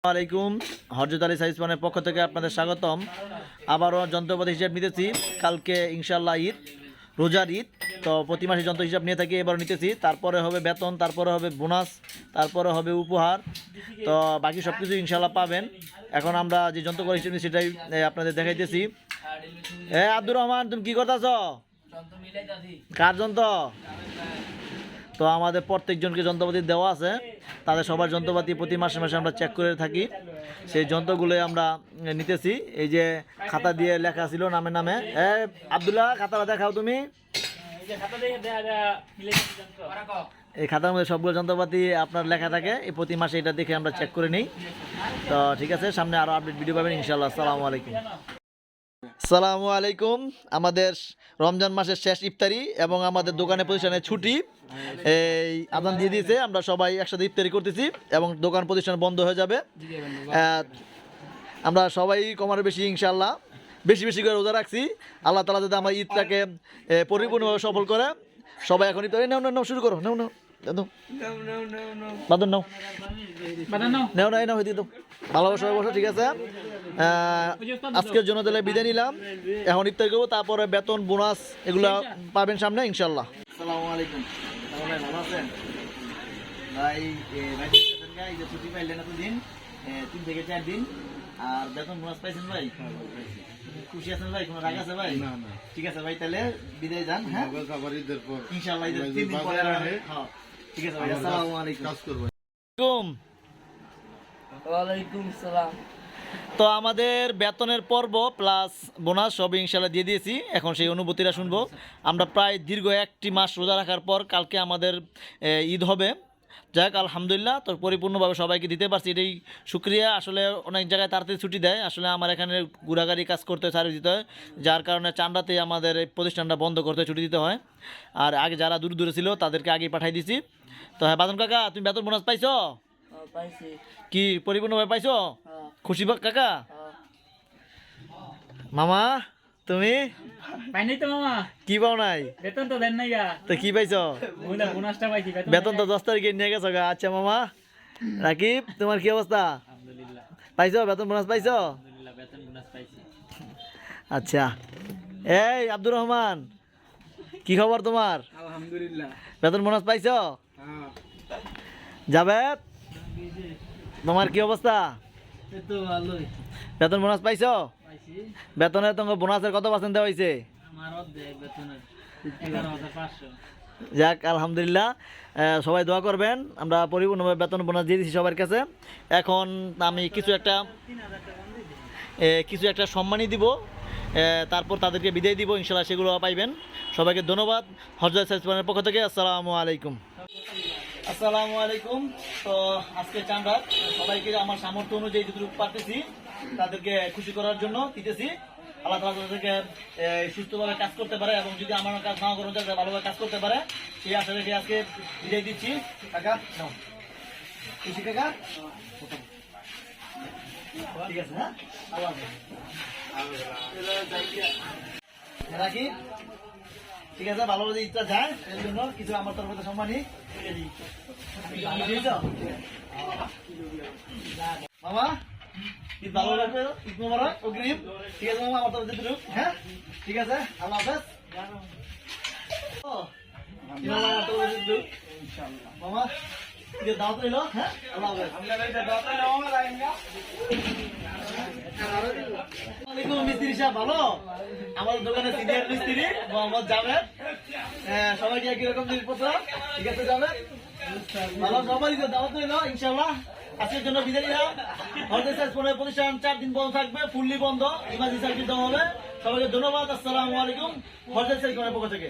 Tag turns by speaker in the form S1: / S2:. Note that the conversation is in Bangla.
S1: আলাইকুম হযরত আলী সাইজমানের পক্ষ থেকে আপনাদের স্বাগতম। আবারও যন্ত্রপাতি হিসাব নিতেছি। কালকে ইনশাআল্লাহ ঈদ, রোজার ঈদ, তো প্রতি মাসে যন্ত্র হিসাব নিয়ে থাকি, এবার নিতেছি। তারপরে হবে বেতন, তারপরে হবে বোনাস, তারপরে হবে উপহার, তো বাকি সব কিছু ইনশাআল্লাহ পাবেন। এখন আমরা যে যন্ত্র করে হিসেবে সেটাই আপনাদের দেখাইতেছি। আব্দুর রহমান, তুমি কি করতেছ? কার যন্ত্র? তো আমাদের প্রত্যেকজনকে যন্ত্রপাতি দেওয়া আছে, তাদের সবার যন্ত্রপাতি প্রতি মাসে মাসে আমরা চেক করে থাকি। সেই যন্ত্রগুলো আমরা নিতেছি। এই যে খাতা দিয়ে লেখা ছিল নামে নামে। আব্দুল্লাহ, খাতাটা দেখাও তুমি। এই খাতার মধ্যে সবগুলো যন্ত্রপাতি আপনার লেখা থাকে, এই প্রতি মাসে এটা দেখে আমরা চেক করে নিই। তো ঠিক আছে, সামনে আরও আপডেট ভিডিও পাবেন ইনশাআল্লাহ। আসসালামু আলাইকুম। আসসালামু আলাইকুম। আমাদের রমজান মাসের শেষ ইফতারি এবং আমাদের দোকানে প্রতিষ্ঠানে ছুটি, এই আজান দিয়ে দিয়েছে। আমরা সবাই একসাথে ইফতারি করতেছি এবং দোকান প্রতিষ্ঠান বন্ধ হয়ে যাবে। আমরা সবাই কমার বেশি ইনশাআল্লাহ বেশি বেশি করে রোজা রাখছি। আল্লাহ তাআলা যাতে আমার ঈদটাকে পরিপূর্ণভাবে সফল করে। সবাই এখন ইফতারি নাও শুরু করো। নাও ভালোবাসা বসো, ঠিক আছে। আজকের জন্য তাহলে বিদায় নিলাম। এখন ইফতার করবো, তারপরে বেতন, বোনাস এগুলো পাবেন সামনে ইনশাল্লাহ। আসসালামু আলাইকুম। ভালো আছেন ভাই? ছুটি পাইলেন এতদিন, 3 থেকে 4 দিন, আর বেতন বোনাস পাইছেন ভাই? খুশি আছেন ভাই? কোনো রাগ আছে ভাই? না। ঠিক আছে ভাই, তাহলে বিদায় যান। হ্যাঁ, ইনশাল্লাহ 3 দিন পরে। হ্যাঁ ঠিক আছে ভাই, আসসালামু আলাইকুম। ওয়ালাইকুম আসসালাম। তো আমাদের বেতনের পর্ব প্লাস বোনাস সব ইনশাল্লাহ দিয়ে দিয়েছি। এখন সেই অনুভূতিটা শুনবো। আমরা প্রায় দীর্ঘ 1 মাস রোজা রাখার পর কালকে আমাদের ঈদ হবে। যাক আলহামদুলিল্লাহ, তো পরিপূর্ণভাবে সবাইকে দিতে পারছি, এটাই শুক্রিয়া। আসলে অনেক জায়গায় তাড়াতাড়ি ছুটি দেয়, আসলে আমার এখানে ঘোরাঘুরি কাজ করতে সার্ভিস দিতে হয়, যার কারণে চান্দাতেই আমাদের এই প্রতিষ্ঠানটা বন্ধ করতে ছুটি দিতে হয়। আর আগে যারা দূরে দূরে ছিল তাদেরকে আগেই পাঠিয়ে দিছি। তো হ্যাঁ বাদন কাকা, তুমি বেতন বোনাস পাইছো? কি পরিপূর্ণভাবে পাইছো? খুশি কাকা? মামা তুমি
S2: পাইনি তো মামা।
S1: কি পাও নাই?
S2: বেতন তো দেন নাই গা।
S1: তো কি পাইছো?
S2: বোনাসটা পাইছি।
S1: বেতন তো 10 তারিখে নিয়ে গেছো গা। আচ্ছা মামা, রাকিব তোমার কি অবস্থা?
S2: আলহামদুলিল্লাহ।
S1: পাইছো বেতন বোনাস পাইছো?
S2: আলহামদুলিল্লাহ, বেতন বোনাস পাইছি।
S1: আচ্ছা, এই আব্দুর রহমান, কি খবর তোমার?
S2: আলহামদুলিল্লাহ।
S1: বেতন বোনাস পাইছো?
S2: হ্যাঁ।
S1: জাবেদ, তোমার কি অবস্থা?
S2: এই তো ভালোই।
S1: বেতন বোনাস পাইছো?
S2: পাইছি।
S1: বেতনের তোমার বোনাসের কত % দেওয়া হয়েছে?
S2: আমার অর্ধেক বেতনের 11,500।
S1: যাক আলহামদুলিল্লাহ, সবাই দোয়া করবেন। আমরা পরিপূর্ণভাবে বেতন বোনাস দিয়ে দিচ্ছি সবার কাছে। এখন আমি কিছু একটা সম্মানই দিব, তারপর তাদেরকে বিদায় দিব ইনশাল্লাহ, সেগুলো পাইবেন। সবাইকে ধন্যবাদ হযরত সাইজমানের পক্ষ থেকে। আসসালামু আলাইকুম। আসসালামু আলাইকুম। তো আজকে চাঁদা সবাইকে আমার সামর্থ্য অনুযায়ী যতটুকু পারতেছি তাদেরকে খুশি করার জন্য দিতেছি। আল্লাহ তাআলা তাদেরকে সুস্থভাবে কাজ করতে পারে এবং যদি আমার কাজ না করেন তাহলে ভালোভাবে কাজ করতে পারে, সেই আশা রেখে আজকে বিদায় দিচ্ছি। কাকা নাও, খুশি কাকা? ঠিক আছে, হ্যাঁ, আল্লাহ রাখি। ঠিক আছে, ভালোভাবে ইচ্ছা যায় এর জন্য কিছু আমার তরফ থেকে সম্মানী মামা। ঈদ ভালো লাগবে, ঈদ মোবারক অগ্রিম। ঠিক আছে মামা, আমার তরফ থেকে। হ্যাঁ ঠিক আছে, আল্লাহ হাফেজ। মামা দাওয়াত রইল। হ্যাঁ, আল্লাহ হাফেজ। মিস্ত্রি সাহেব ভালো, আমাদের দোকানে সিনিয়র মিস্ত্রি মোহাম্মদ জাভেদ। সবাইকে একই রকম জিনিসপত্র, ঠিক আছে জাভেদ? ভালো, সবাই দাওয়াত রইল ইনশাআল্লাহ। আজকের জন্য বিদায় নিলাম। হযরত সাইজমানের প্রতিষ্ঠান 4 দিন বন্ধ থাকবে, ফুললি বন্ধ, ইমার্জেন্সি সার্ভিস দেওয়া হবে। সবাইকে ধন্যবাদ। আসসালামু আলাইকুম হযরত সাইজমানের পক্ষ থেকে।